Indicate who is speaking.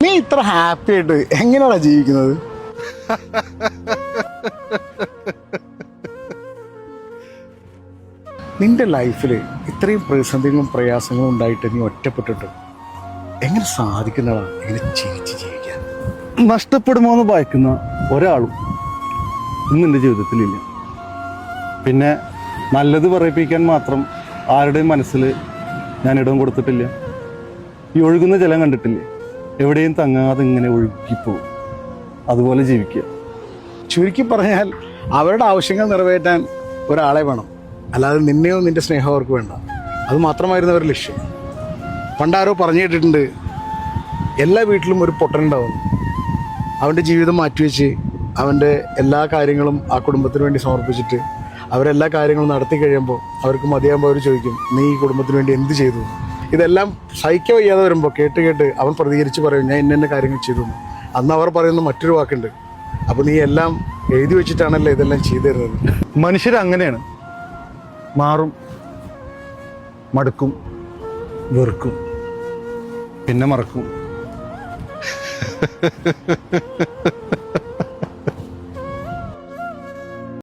Speaker 1: നീ ഇത്ര ഹാപ്പി ആയിട്ട് എങ്ങനെയാണോ ജീവിക്കുന്നത്? നിന്റെ ലൈഫിൽ ഇത്രയും പ്രതിസന്ധികളും പ്രയാസങ്ങളും ഉണ്ടായിട്ട് നീ ഒറ്റപ്പെട്ടിട്ട് എങ്ങനെ സാധിക്കുന്നതാ ഇങ്ങനെ ചിരിച്ച് ജീവിക്കാൻ?
Speaker 2: നഷ്ടപ്പെടുമോ എന്ന് ഭയക്കുന്ന ഒരാളും ഇന്ന് എൻ്റെ ജീവിതത്തിലില്ല. പിന്നെ നല്ലത് പറയിപ്പിക്കാൻ മാത്രം ആരുടെയും മനസ്സിൽ ഞാൻ ഇടം കൊടുത്തിട്ടില്ല. ഈ ഒഴുകുന്ന ജലം കണ്ടിട്ടില്ലേ, എവിടെയും തങ്ങാതെ ഇങ്ങനെ ഒഴുകിപ്പോവും. അതുപോലെ ജീവിക്കുക.
Speaker 1: ചുരുക്കി പറഞ്ഞാൽ അവരുടെ ആവശ്യങ്ങൾ നിറവേറ്റാൻ ഒരാളെ വേണം, അല്ലാതെ നിന്നെയോ നിന്റെ സ്നേഹം അവർക്ക് വേണ്ട. അത് മാത്രമായിരുന്നു അവരുടെ ലക്ഷ്യം. പണ്ടാരോ പറഞ്ഞു കേട്ടിട്ടുണ്ട്, എല്ലാ വീട്ടിലും ഒരു പൊട്ടനുണ്ടാവും. അവൻ്റെ ജീവിതം മാറ്റിവെച്ച് അവൻ്റെ എല്ലാ കാര്യങ്ങളും ആ കുടുംബത്തിന് വേണ്ടി സമർപ്പിച്ചിട്ട് അവരെല്ലാ കാര്യങ്ങളും നടത്തി കഴിയുമ്പോൾ അവർക്ക് മതിയാകുമ്പോൾ അവർ ചോദിക്കും, നീ ഈ കുടുംബത്തിന് വേണ്ടി എന്ത് ചെയ്തു? ഇതെല്ലാം സഹിക്കാൻ വയ്യാതെ വരുമ്പോൾ കേട്ട് അവൻ പ്രതികരിച്ച് പറയും, ഞാൻ ഇന്ന കാര്യങ്ങൾ ചെയ്തു. അന്ന് അവർ പറയുന്ന മറ്റൊരു വാക്കുണ്ട്, അപ്പോൾ നീ എല്ലാം എഴുതി വെച്ചിട്ടാണല്ലോ ഇതെല്ലാം ചെയ്തു തരുന്നത്.
Speaker 2: മനുഷ്യരങ്ങനെയാണ്, മാറും, മടുക്കും, വെറുക്കും, പിന്നെ മറക്കും.